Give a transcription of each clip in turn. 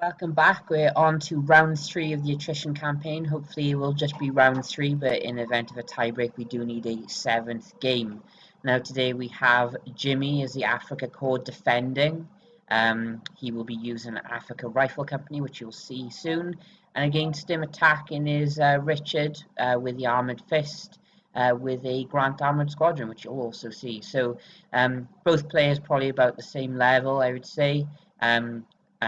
Welcome back. We're on to round 3 of the attrition campaign. Hopefully it will just be round 3, but in the event of a tiebreak we do need a 7th game. Now today we have Jimmi as the Africa Corps defending. He will be using Africa Rifle Company, which you'll see soon. And against him attacking is Richard with the Armoured Fist. With a Grant Armoured Squadron, which you'll also see. So both players probably about the same level, I would say.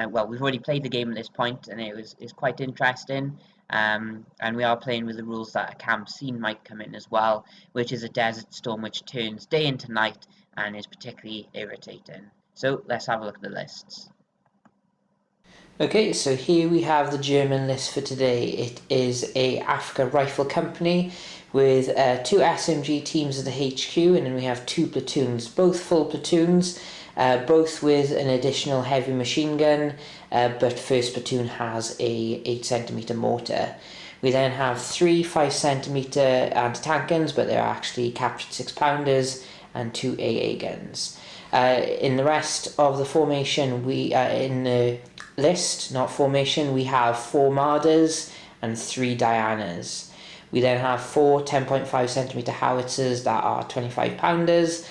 Well, we've already played the game at this point, and it's quite interesting. And we are playing with the rules that a camp scene might come in as well, which is a desert storm which turns day into night and is particularly irritating. So let's have a look at the lists. Okay, so here we have the German list for today. It is a Africa Rifle Company with 2 SMG teams at the HQ, and then we have 2 platoons, both full platoons, both with an additional heavy machine gun, but first platoon has a 8cm mortar. We then have 3 5cm anti-tank guns, but they're actually captured 6-pounders, and 2 AA guns. In the rest of the formation, in the list, not formation, we have 4 Marder's and 3 Dianas. We then have 4 10.5cm howitzers that are 25-pounders,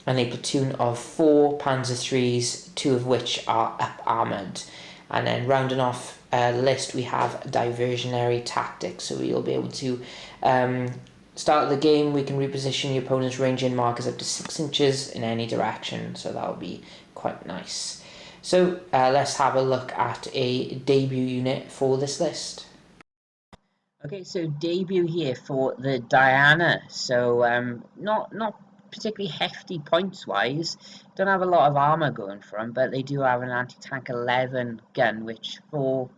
and a platoon of 4 Panzer IIIs, 2 of which are up armoured. And then rounding off the list, we have diversionary tactics, so you'll be able to start the game. We can reposition your opponent's ranging markers up to 6 inches in any direction, so that'll be quite nice. So let's have a look at a debut unit for this list. Okay, so debut here for the Diana. So not particularly hefty points wise. Don't have a lot of armor going for them, but they do have an anti-tank 11 gun, which for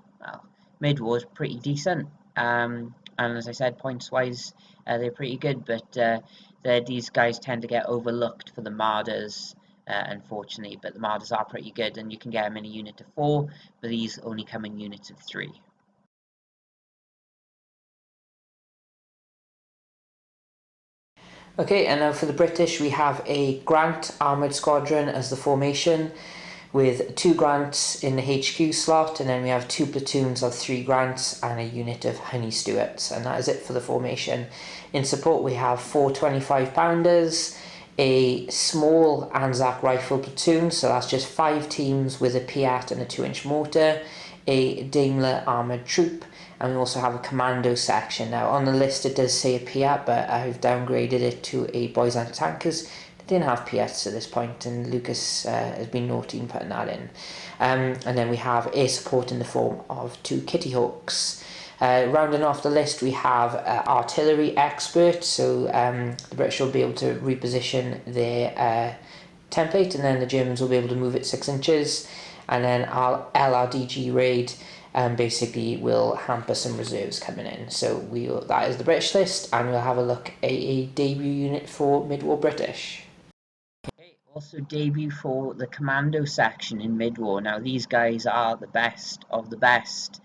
mid-war is pretty decent. And as I said, points wise, they're pretty good, but these guys tend to get overlooked for the Marders. Unfortunately, but the Marders are pretty good, and you can get them in a unit of 4, but these only come in units of 3. Okay, and now for the British, we have a Grant Armoured Squadron as the formation, with 2 Grants in the HQ slot, and then we have 2 platoons of 3 Grants and a unit of Honey Stuarts, and that is it for the formation. In support, we have 4 25-pounders, a small Anzac rifle platoon, so that's just 5 teams with a Piat and a 2-inch mortar, a Daimler armoured troop, and we also have a commando section. Now on the list it does say a Piat, but I've downgraded it to a boys anti-tankers. They didn't have Piats at this point, and Lucas has been naughty in putting that in. And then we have air support in the form of 2 Kitty Hawks. Rounding off the list, we have artillery expert, so the British will be able to reposition their template, and then the Germans will be able to move it 6 inches, and then our LRDG raid basically will hamper some reserves coming in. So that is the British list, and we'll have a look at a debut unit for mid-war British. Okay, also debut for the commando section in mid-war. Now these guys are the best of the best.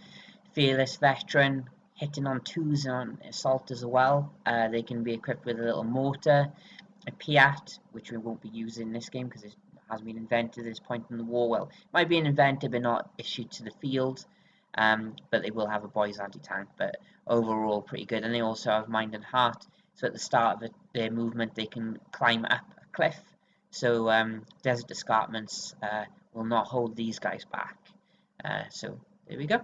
Fearless veteran, hitting on 2s on assault as well. They can be equipped with a little mortar, a Piat, which we won't be using in this game because it hasn't been invented at this point in the war. Well, it might be invented but not issued to the field. But they will have a boys anti-tank, but overall pretty good. And they also have mind and heart, so at the start of their movement they can climb up a cliff, so desert escarpments will not hold these guys back. So there we go.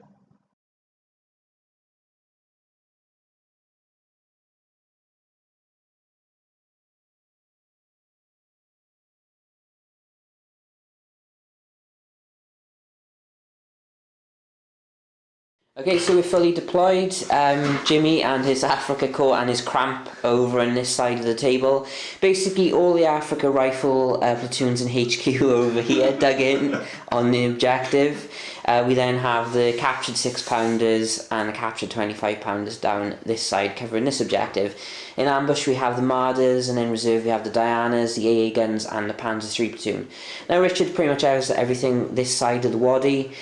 Okay, so we're fully deployed. Jimmi and his Africa Corps and his Cramp over on this side of the table. Basically all the Africa Rifle platoons in HQ are over here, dug in on the objective. We then have the captured 6-pounders and the captured 25-pounders down this side covering this objective. In ambush we have the Marders, and in reserve we have the Dianas, the AA guns and the Panzer III platoon. Now Richard pretty much has everything this side of the wadi,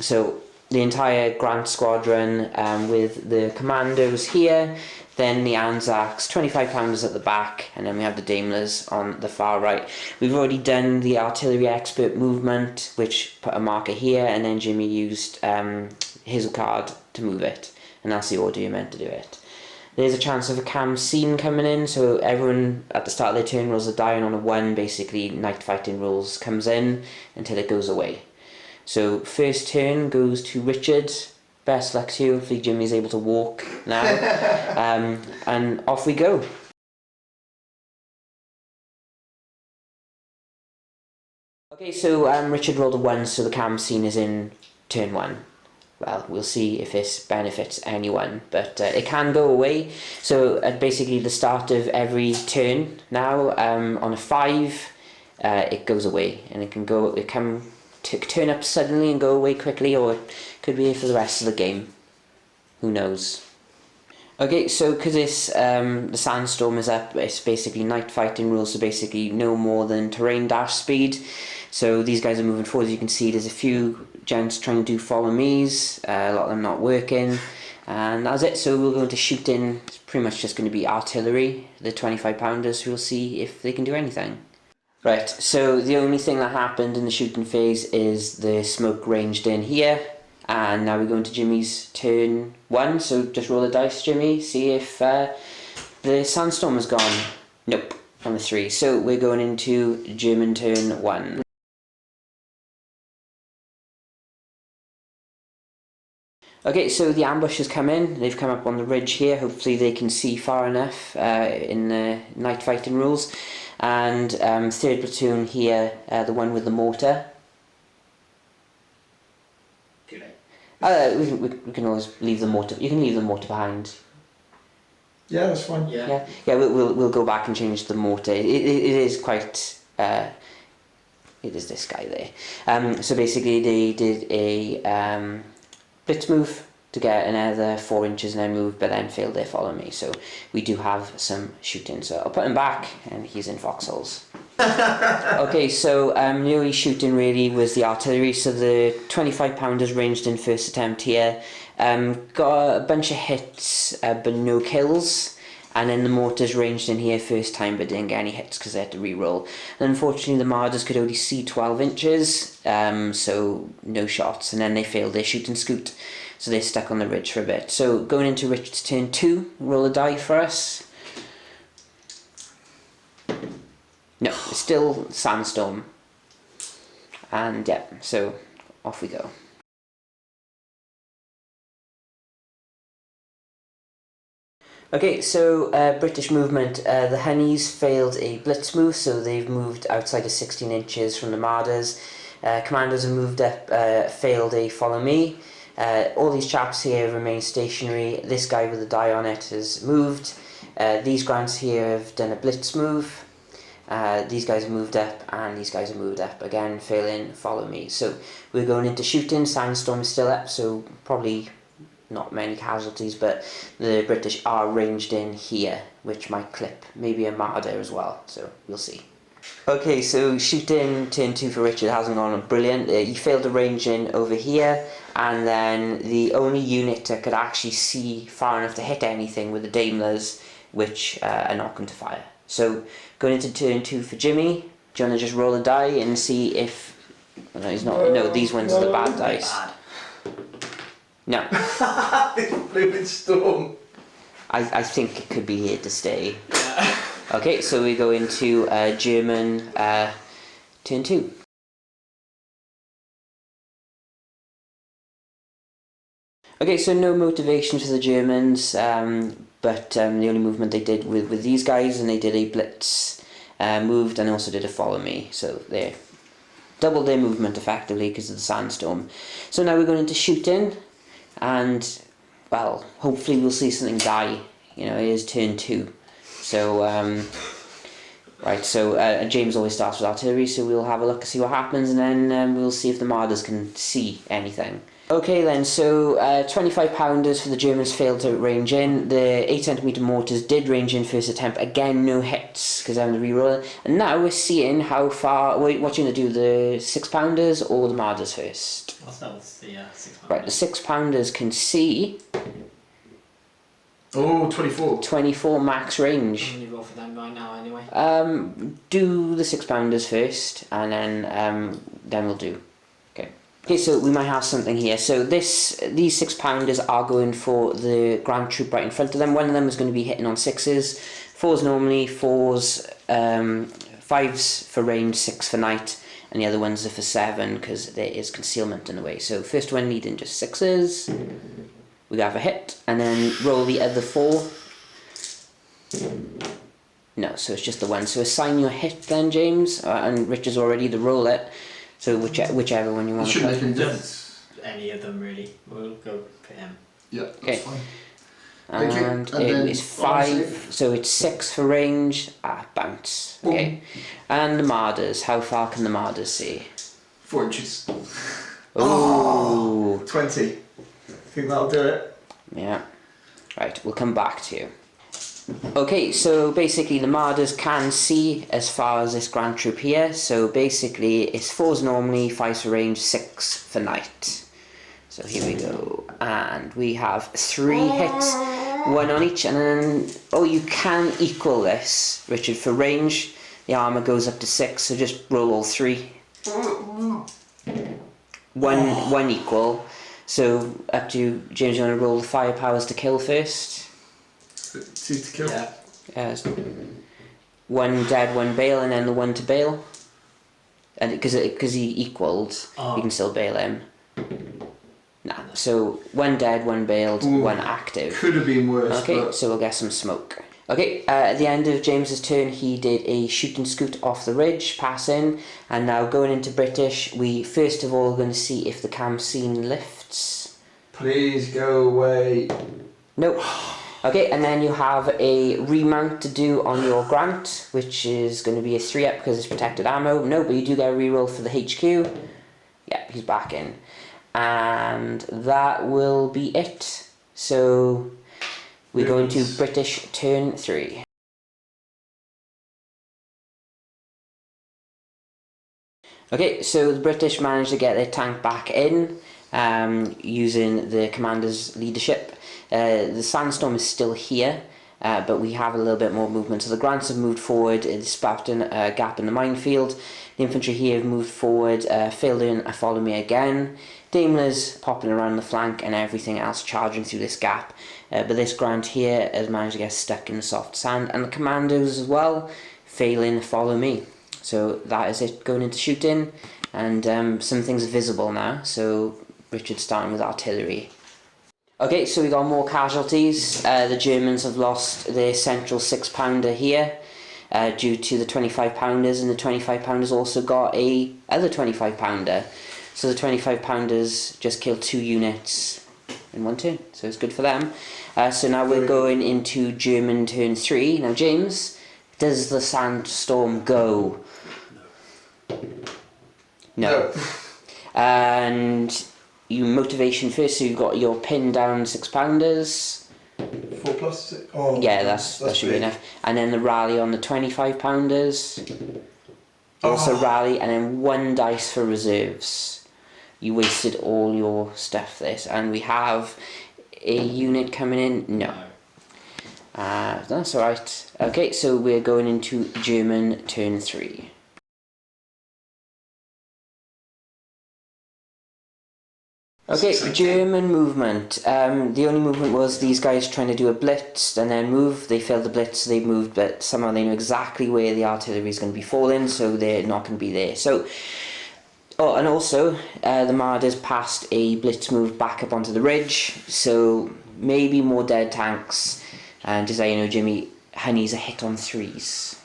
so the entire Grant squadron with the commandos here, then the Anzacs, 25 pounders at the back, and then we have the Daimlers on the far right. We've already done the artillery expert movement, which put a marker here, and then Jimmy used his card to move it, and that's the order you're meant to do it. There's a chance of a cam scene coming in, so everyone at the start of their turn rolls a die, and on a 1, basically night fighting rules comes in until it goes away. So first turn goes to Richard. Best luck to you. Hopefully Jimmy's able to walk now. And off we go. Okay, so Richard rolled a 1, so the cam scene is in turn 1. Well, we'll see if this benefits anyone, but it can go away. So at basically the start of every turn now, on a 5, it goes away, and it can turn up suddenly and go away quickly, or it could be here for the rest of the game. Who knows? Okay, so because the sandstorm is up, it's basically night fighting rules, so basically no more than terrain dash speed. So these guys are moving forward. As you can see, there's a few gents trying to do follow me's, a lot of them not working, and that's it. So we're going to shoot in. It's pretty much just going to be artillery, the 25 pounders, who will see if they can do anything. Right, so the only thing that happened in the shooting phase is the smoke ranged in here, and now we're going to Jimmy's turn 1, so just roll the dice, Jimmy, see if the sandstorm has gone. Nope, on the 3, so we're going into German turn 1. Okay, so the ambush has come in. They've come up on the ridge here. Hopefully they can see far enough in the night fighting rules. And third platoon here, the one with the mortar. Too late. We can always leave the mortar. You can leave the mortar behind. Yeah, that's fine. Yeah. We'll go back and change the mortar. It is quite. It is this guy there. So basically, they did a blitz move to get another 4 inches and then move, but then failed their follow me. So we do have some shooting. So I'll put him back, and he's in foxholes. Okay, so the only shooting really was the artillery. So the 25 pounders ranged in first attempt here. Got a bunch of hits, but no kills. And then the mortars ranged in here first time, but didn't get any hits because they had to re-roll. And unfortunately, the Marders could only see 12 inches, so no shots. And then they failed their shoot and scoot, so they're stuck on the ridge for a bit. So going into Richard's turn 2, roll a die for us. No, it's still sandstorm. And yeah, so off we go. Okay, so British movement. The Honeys failed a blitz move, so they've moved outside of 16 inches from the Marders. Commandos have moved up, failed a follow me. All these chaps here remain stationary. This guy with the die on it has moved. These grants here have done a blitz move. These guys have moved up, and these guys have moved up again, failing follow me. So we're going into shooting. Sandstorm is still up, so probably not many casualties, but the British are ranged in here, which might clip maybe a Marder as well, so we'll see. Okay, so shooting turn 2 for Richard hasn't gone brilliant. He failed to range in over here, and then the only unit that could actually see far enough to hit anything were the Daimlers, which are not going to fire. So going into turn 2 for Jimmy. Do you want to just roll a die and see if... No, he's not. No, these ones are the bad dice. Bad. No. Blooming storm. I think it could be here to stay. Yeah. Okay, so we go into German turn 2. Okay, so no motivation for the Germans, but the only movement they did with these guys, and they did a blitz moved and also did a follow me, so they doubled their movement effectively because of the sandstorm. So now we're going into shooting, and well, hopefully we'll see something die. You know, it is turn 2. So, right, so James always starts with artillery, so we'll have a look and see what happens, and then we'll see if the Marders can see anything. Okay then, so 25 pounders for the Germans failed to range in. The 8cm mortars did range in first attempt. Again, no hits because I'm the reroll. And now we're seeing how far. Wait, what you gonna do? The 6-pounders or the Marders first? I'll start with the 6 Right, the 6-pounders can see Oh, 24. 24 max range. I'm going to roll for them right now anyway. Do the 6-pounders first, and then we'll do. Okay, so we might have something here. So these 6-pounders are going for the Grand Troop right in front of them. One of them is going to be hitting on 6s. 4s normally, 4s, 5s for range, 6 for night, and the other ones are for 7 because there is concealment in the way. So first one needing just 6s. We have a hit, and then roll the other 4. No, so it's just the one. So assign your hit then, James, and Richard's already to roll it. So whichever one you want It to shouldn't play. make any difference. Any of them really. We'll go for him. Yeah, that's Okay. fine. And And then it is 5, so it's 6 for range. Bounce. Okay. And the Marders, how far can the Marders see? 4 inches. Oh. 20. Think that'll do it? Yeah. Right, we'll come back to you. Okay, so basically the Marders can see as far as this Grand Troop here. So basically it's 4s normally, 5s for range, 6 for night. So here we go. And we have 3 hits, 1 on each. And then, you can equal this, Richard. For range, the armour goes up to 6, so just roll all 3. One equal. So up to James, you want to roll the firepowers to kill first? 2 to kill. Yeah. Yes. 1 dead, 1 bail, and then the 1 to bail. And because he equalled, you can still bail him. Nah. So 1 dead, 1 bailed, 1 active. Could have been worse. Okay, But so we'll get some smoke. Okay, at the end of James's turn, he did a shoot and scoot off the ridge, pass in, and now going into British, we first of all are going to see if the cam scene lifts. please go away. Nope. Okay, and then you have a remount to do on your Grant, which is going to be a 3-up because it's protected ammo. No, but you do get a reroll for the HQ. Yeah, he's back in. And that will be it. So we're going to British turn 3. Okay, so the British managed to get their tank back in using the commander's leadership. The sandstorm is still here, but we have a little bit more movement. So the Grants have moved forward, it's spouting a gap in the minefield. The infantry here have moved forward, filled in a follow me again. Daimler's popping around the flank and everything else charging through this gap. But this Grant here has managed to get stuck in the soft sand, and the commandos as well, failing follow me. So that is it going into shooting, and some things are visible now. So Richard's starting with artillery. Okay, so we got more casualties. The Germans have lost their central 6-pounder here due to the 25-pounders, and the 25-pounders also got a other 25-pounder. So the 25-pounders just killed 2 units in 1 turn, so it's good for them. So now we're going into German turn 3. Now James, does the sandstorm go? No. And you motivation first, so you've got your pin down 6-pounders. 4 plus 6? Oh, Yeah, that should be big. enough. And then the rally on the 25-pounders. Also rally, and then 1 dice for reserves. You wasted all your stuff this, and we have a unit coming in. No. That's alright. Okay, so we're going into German turn 3. Okay, German movement. The only movement was these guys trying to do a blitz and then move. They failed the blitz, they moved, but somehow they knew exactly where the artillery is going to be falling, so they're not going to be there. So, and also, the Marders passed a blitz move back up onto the ridge, so maybe more dead tanks. And just so you know, Jimmy, Honey's a hit on 3s.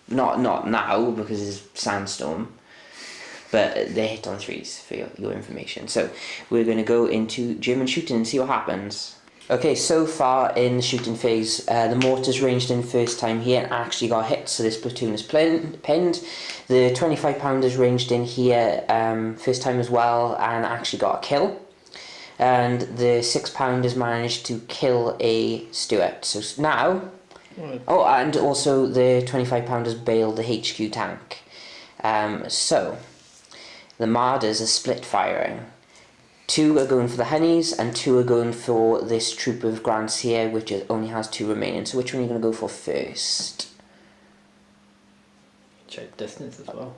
Not now, because it's sandstorm. But they hit on 3s for your information. So we're going to go into German shooting and see what happens. Okay, so far in the shooting phase, the mortars ranged in first time here and actually got hit, so this platoon is pinned. The 25-pounders ranged in here first time as well and actually got a kill. and the 6-pounders managed to kill a Stuart. So now, oh, and also the 25-pounders bailed the HQ tank. So the Marders are split firing. 2 are going for the Honeys, and 2 are going for this troop of Grants here, which only has 2 remaining. So which one are you going to go for first? Check distance as well.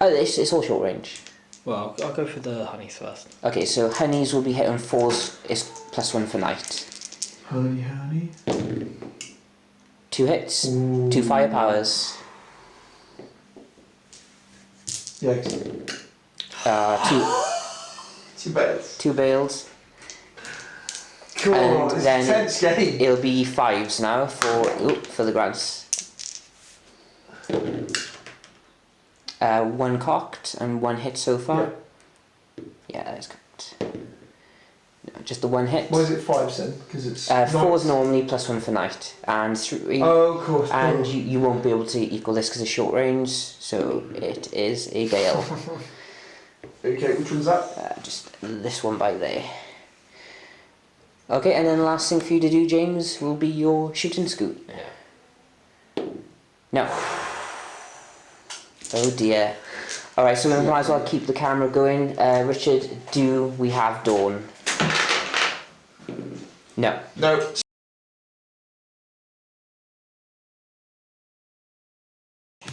Oh, it's all short range. Well, I'll go for the honeys first. Okay, so Honeys will be hit on 4s, it's +1 for night. Honey. 2 hits, Ooh. 2 firepowers. Yikes. 2 bails. 2 bails. Cool, And it's then a tense game. It'll be 5s now for the Grants. 1 cocked and 1 hit so far. Yeah, that is cocked. No, just the 1 hit. Why is it 5 then? Because it's 4's normally +1 for night, and 3. Oh, of course. And you won't be able to equal this because it's short range, so it is a bail. Okay, which one's that? Just this one by there. Okay, and then the last thing for you to do, James, will be your shooting scoot. Yeah. No. Oh dear. Alright, so we might as well keep the camera going. Richard, do we have Dawn? No. No.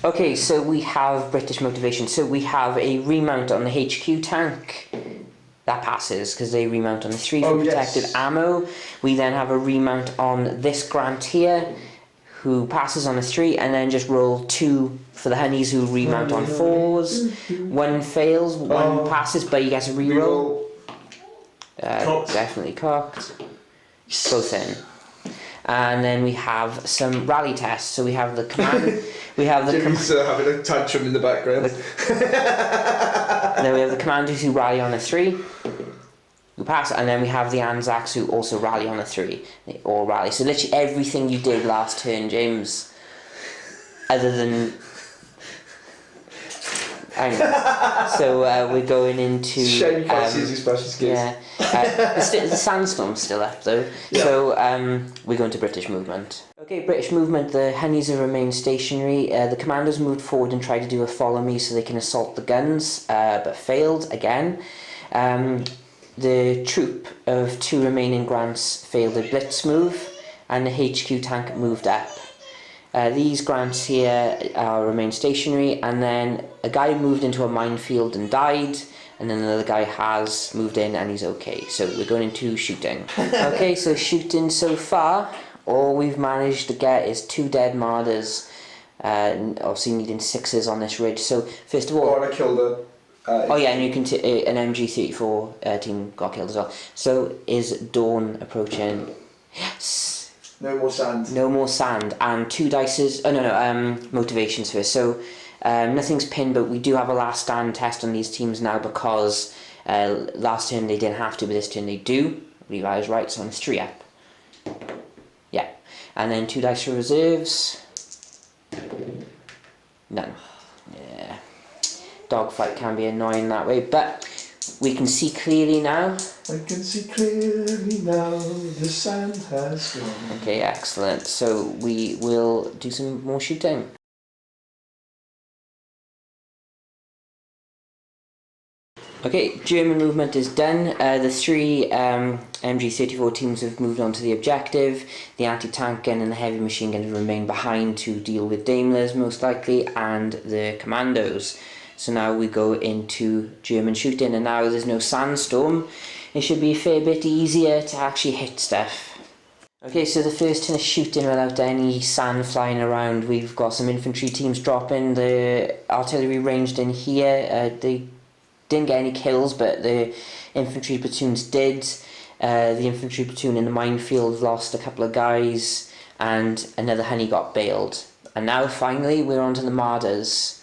Okay, so we have British motivation. So we have a remount on the HQ tank. That passes because they remount on the 3 for protected ammo. We then have a remount on this Grant here, who passes on a 3, and then just roll 2 for the Honeys, who remount on 4s. 1 fails, 1 passes, but you get a reroll. Definitely cocked. Both in. And then we have some rally tests. So we have the command. We have the Jimmy's having a tantrum in the background. Then we have the commanders who rally on a 3, who pass, and then we have the Anzacs who also rally on a 3. They all rally. So literally everything you did last turn, James, other than. So we're going into. Shame you can't see his special skills. Yeah. The sandstorm's still up though. Yeah. So we're going to British movement. Okay, British movement. The Honeys have remained stationary. The commandos moved forward and tried to do a follow me so they can assault the guns, but failed again. The troop of 2 remaining Grants failed a blitz move, and the HQ tank moved up. These Grants here remain stationary, and then a guy moved into a minefield and died, and then another guy has moved in and he's okay. So we're going into shooting. Okay, so shooting so far, all we've managed to get is 2 dead Marders, obviously needing 6s on this ridge. So first of all... Oh, and I killed a... oh yeah, and you can an MG34 team got killed as well. So is Dawn approaching? Yes! No more sand. No more sand, and 2 dices. Oh no, motivations first. So nothing's pinned, but we do have a last stand test on these teams now because last turn they didn't have to, but this turn they do. Levi is right, so on 3 up. Yeah, and then 2 dice for reserves. None. Yeah, Dogfight can be annoying that way, but we can see clearly now. I can see clearly now, the sand has gone. Okay, excellent. So we will do some more shooting. Okay, German movement is done. The 3 MG34 teams have moved on to the objective. The anti-tank gun and the heavy machine gun remain behind to deal with Daimlers most likely, and the commandos. So now we go into German shooting, and now there's no sandstorm. It should be a fair bit easier to actually hit stuff. Okay, so the first turn of shooting without any sand flying around. We've got some infantry teams dropping. The artillery ranged in here. They didn't get any kills, but the infantry platoons did. The infantry platoon in the minefield lost a couple of guys, and another Honey got bailed. And now finally we're on to the Marders.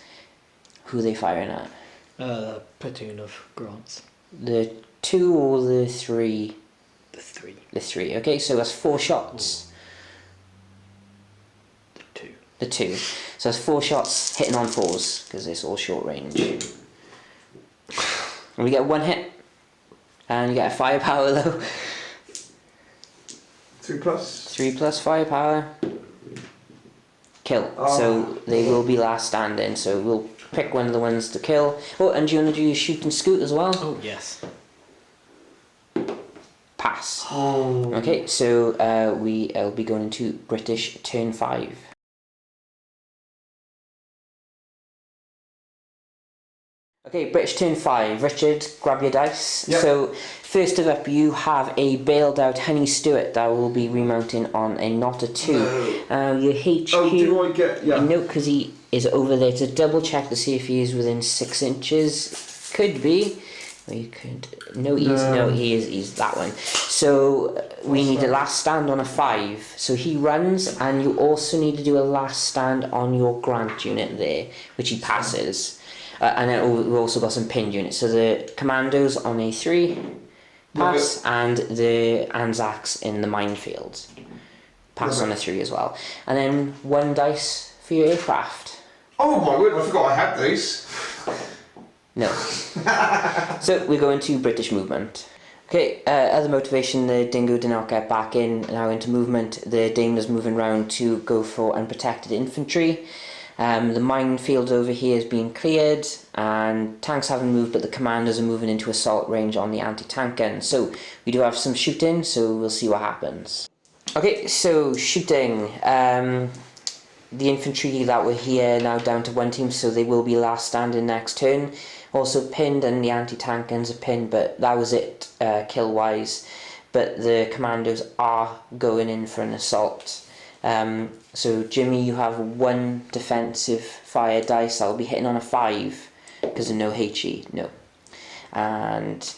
Who are they firing at? The platoon of Grants. The 2 or the 3? The 3. The 3. Okay, so that's 4 shots. The 2. The 2. So that's 4 shots hitting on 4s because it's all short range. And we get 1 hit. And you get a firepower though. 3 plus. 3 plus firepower. Kill. Oh. So they will be last standing. So we'll pick one of the ones to kill. Oh, and do you want to do your shoot and scoot as well? Oh, yes. Pass. Oh. Okay, so we'll be going into British turn 5. Okay, British turn 5. Richard, grab your dice. Yep. So, first of up, you have a bailed out Honey Stewart that will be remounting on a not a 2. Your HQ. Oh, do I get. Yeah. No, because he is over there to double check to see if he is within 6 inches. Could be. Or you could. No, he is. He's that one. So, we need a last stand on a 5. So, he runs, and you also need to do a last stand on your Grant unit there, which he passes. And then we've also got some pinned units. So the commandos on a 3 pass, and the Anzacs in the minefield pass on a 3 as well. And then 1 dice for your aircraft. Oh my word! I forgot I had these. No. So we go into British movement. Okay, other motivation, the Dingo did not get back in, now into movement. The Daimler's moving round to go for unprotected infantry. The minefield over here has been cleared, and tanks haven't moved, but the commandos are moving into assault range on the anti-tank gun. So we do have some shooting, so we'll see what happens. Okay, so shooting. The infantry that were here now down to 1 team, so they will be last standing next turn. Also pinned, and the anti-tank guns are pinned, but that was it kill-wise. But the commandos are going in for an assault. So Jimmy, you have 1 defensive fire dice. I'll be hitting on a 5 because of no HE. No, and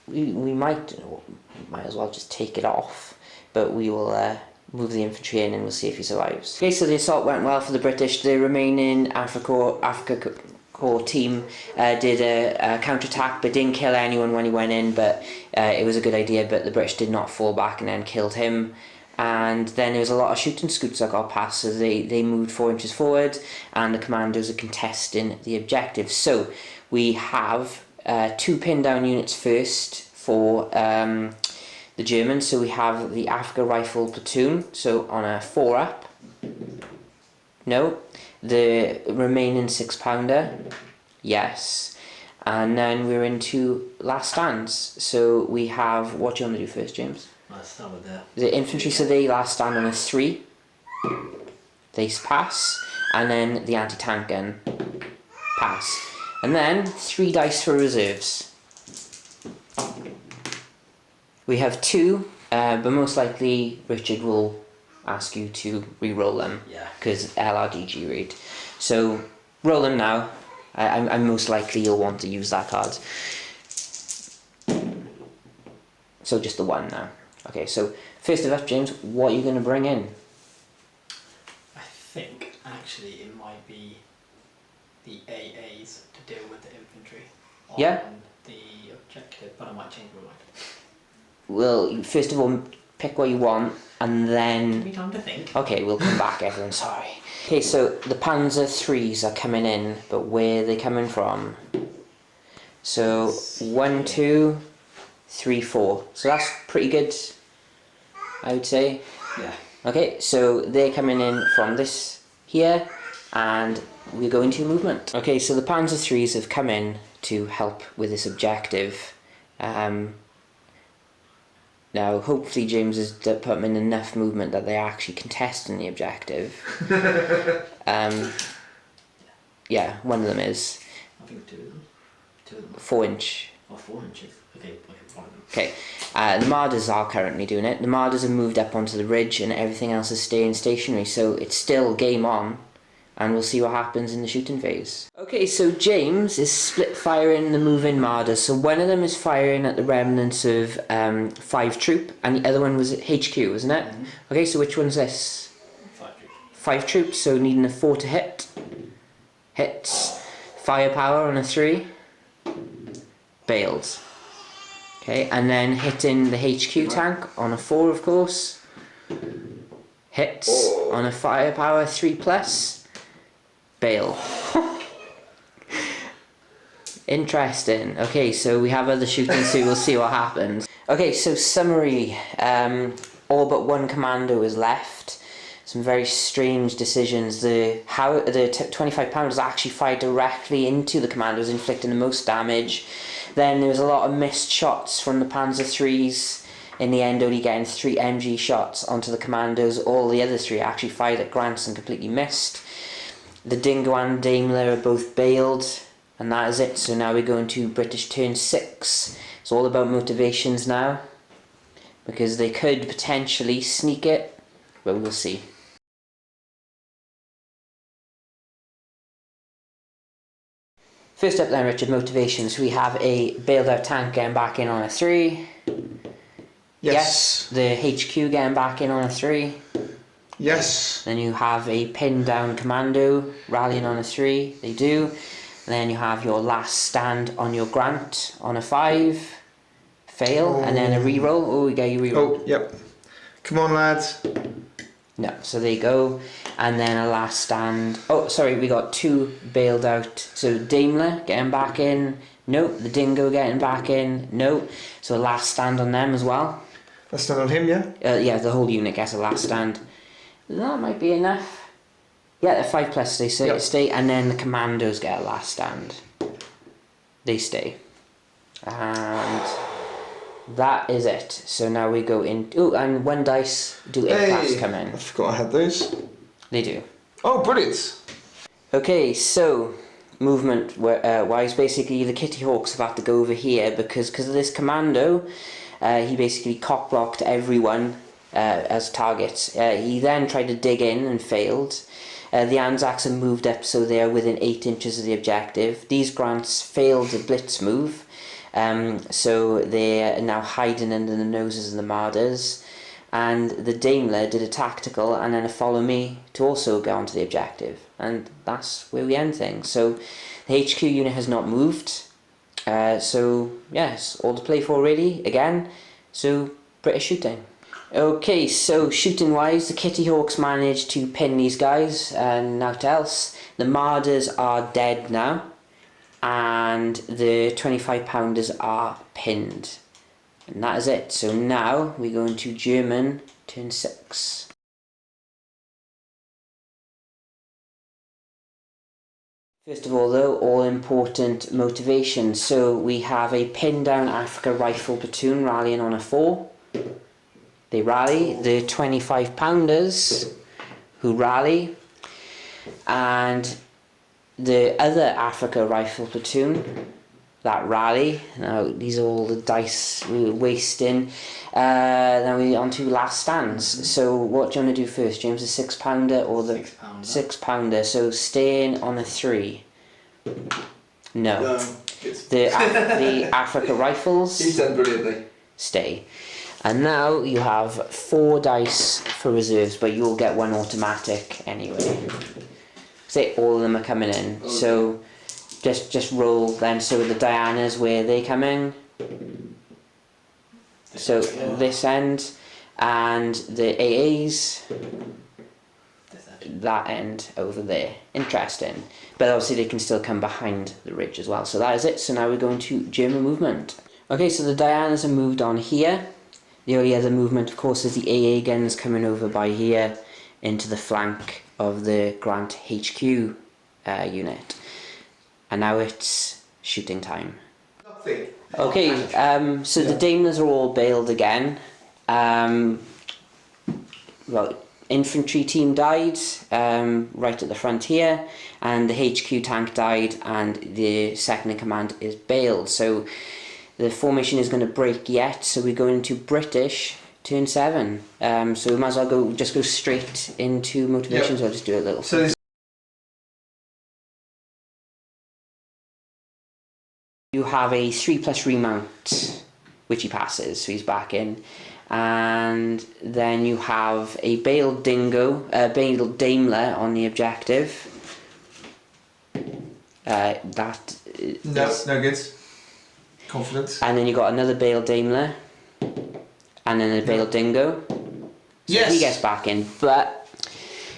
we might as well just take it off, but we will move the infantry in and we'll see if he survives. Okay, so the assault went well for the British. The remaining Africa Corps team did a counter-attack, but didn't kill anyone when he went in. But it was a good idea. But the British did not fall back and then killed him. And then there was a lot of shooting scoots that got past, so they moved 4 inches forward, and the commandos are contesting the objective. So we have 2 pinned down units first for the Germans. So we have the Africa Rifle Platoon, so on a 4 up. No. The remaining 6-pounder. Yes. And then we're into last stands. So we have, what do you want to do first, James? Let's start with the infantry, so they last stand on a 3. They pass, and then the anti-tank gun pass, and then 3 dice for reserves. We have 2, but most likely Richard will ask you to re-roll them. Yeah. Because LRDG read. So roll them now. I'm most likely you'll want to use that card. So just the 1 now. Okay, so first of all, James, what are you going to bring in? I think actually it might be the AAs to deal with the infantry on the objective, but I might change my mind. Well, first of all, pick what you want, and then... Give me time to think. Okay, we'll come back, everyone, sorry. Okay, so the Panzer 3s are coming in, but where are they coming from? So, 1, 2, 3, 4. So that's pretty good, I would say. Yeah. Okay, so they're coming in from this here, and we're going to movement. Okay, so the Panzer 3s have come in to help with this objective. Now, hopefully James has put them in enough movement that they're actually contesting the objective. Yeah, one of them is. I think 2 of them. 2 of them. 4 inch. Oh, 4 inches. Okay, one of them. Okay, the Marders are currently doing it. The Marders have moved up onto the ridge, and everything else is staying stationary, so it's still game on, and we'll see what happens in the shooting phase. Okay, so James is split firing the moving Marders. So one of them is firing at the remnants of 5 troop, and the other one was at HQ, wasn't it? Mm-hmm. Okay, so which one's this? 5 troops. 5 troops, so needing a 4 to hit. Hits. Firepower on a 3. Bailed. Okay, and then hitting the HQ tank on a 4, of course. Hits on a firepower 3+. Bail. Interesting. Okay, so we have other shooting, so we'll see what happens. Okay, so summary. All but one commando is left. Some very strange decisions. The 25 pounders actually fired directly into the commandos, inflicting the most damage. Then there was a lot of missed shots from the Panzer IIIs. In the end, only getting 3 MG shots onto the commandos. All the other 3 actually fired at Grants and completely missed. The Dingo and Daimler are both bailed. And that is it. So now we're going to British turn 6. It's all about motivations now, because they could potentially sneak it, but we'll see. First up then, Richard, motivations. We have a bailed out tank getting back in on a 3. Yes. The HQ getting back in on a 3. Yes. Then you have a pinned down commando rallying on a 3. They do. Then you have your last stand on your Grant on a 5. Fail. And then a reroll. Oh, we get you reroll. Oh, yep. Come on, lads. No, so there you go. And then a last stand. Oh, sorry, we got 2 bailed out. So Daimler getting back in. Nope. The Dingo getting back in. Nope. So a last stand on them as well. Last stand on him, yeah? Yeah, the whole unit gets a last stand. That might be enough. Yeah, the 5+ stay, so Yep. stay, and then the commandos get a last stand. They stay. And that is it. So now we go in. Oh, and 1 dice do A-class come in. I forgot I had those. They do. Oh, brilliant. Okay, so movement wise, basically the Kitty Hawks have had to go over here because of this commando. He basically cock blocked everyone as targets. He then tried to dig in and failed. The Anzacs have moved up, so they are within 8 inches of the objective. These Grants failed the blitz move, so they are now hiding under the noses of the Marders. And the Daimler did a tactical and then a follow me to also go onto the objective. And that's where we end things. So the HQ unit has not moved. So yes, all to play for really, again. So British shooting. Okay, so shooting wise, the Kitty Hawks managed to pin these guys and naught else. The Marders are dead now, and the 25 pounders are pinned. And that is it. So now we go into German turn 6. First of all though, all important motivation. So we have a pinned down Africa rifle platoon rallying on a 4. They rally. The 25 pounders who rally, and the other Africa rifle platoon that rally. Now these are all the dice we were wasting. Now we're on to last stands. So what do you want to do first, James? The 6 pounder or the 6 pounder? So staying on a 3. No. The Africa rifles. He's done brilliantly. Stay. And now you have 4 dice for reserves, but you'll get 1 automatic anyway. Say all of them are coming in. Okay. So just roll then. So the Dianas, where they come in. So this end, and the AAs, that end over there. Interesting. But obviously they can still come behind the ridge as well. So that is it. So now we're going to German movement. Okay, so the Dianas are moved on here. The only other movement, of course, is the AA guns coming over by here into the flank of the Grant HQ unit. And now it's shooting time. Nothing. Okay, so the Daimlers are all bailed again. Well, infantry team died right at the front here, and the HQ tank died, and the second in command is bailed. So the formation is going to break yet, so we're going into British turn 7. So we might as well go straight into motivations. Yep. I'll just do a little. So you have a 3+ remount, which he passes, so he's back in. And then you have a bailed bailed Daimler on the objective. No good. Confidence. And then you got another bailed Daimler, and then a bailed Dingo. So yes. He gets back in, but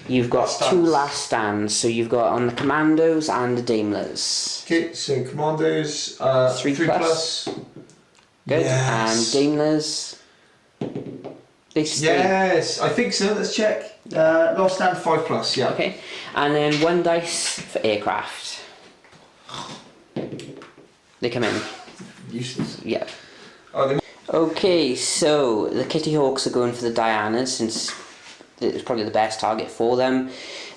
You've got Last 2 stands. last stands, so you've got on the commandos and the Daimlers. Okay, so commandos, 3 3 plus. plus. Good. Yes. And Daimlers. They stay. Yes, I think so. Let's check. Last stand 5 plus. Yeah. Okay. And then 1 dice for aircraft. They come in. Useless. Yeah. Oh, they... Okay, so the Kitty Hawks are going for the Dianas since it's probably the best target for them.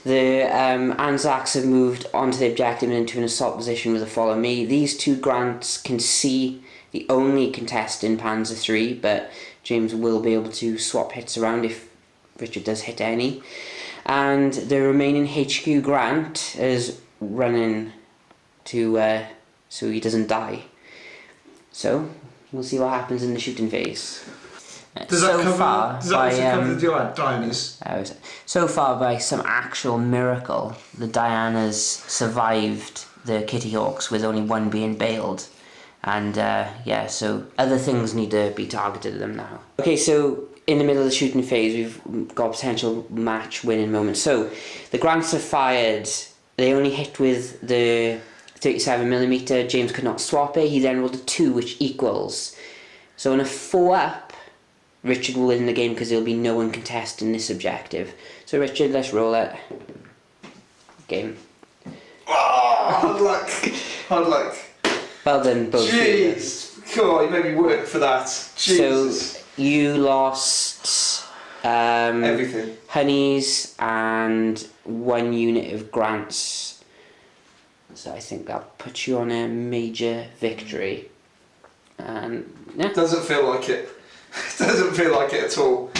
The Anzacs have moved onto the objective and into an assault position with a follow me. These 2 Grants can see the only contest in Panzer III, but James will be able to swap hits around if Richard does hit any. And the remaining HQ Grant is running to so he doesn't die. So we'll see what happens in the shooting phase. Does that cover the Dianas? So far, by some actual miracle, the Dianas survived the Kitty Hawks with only 1 being bailed. And yeah, so other things need to be targeted at them now. Okay, so in the middle of the shooting phase, we've got a potential match winning moment. So the Grants are fired. They only hit with the 37mm. James could not swap it. He then rolled a 2, which equals. So on a 4 up, Richard will win the game because there'll be no one contesting this objective. So Richard, let's roll it. Game. Oh, hard luck. Hard luck. Well done, both of you. Jeez. God, you made me work for that. Jesus. So you lost everything. Honeys and 1 unit of Grants. So I think that puts you on a major victory. And yeah. Doesn't feel like it. Doesn't feel like it at all.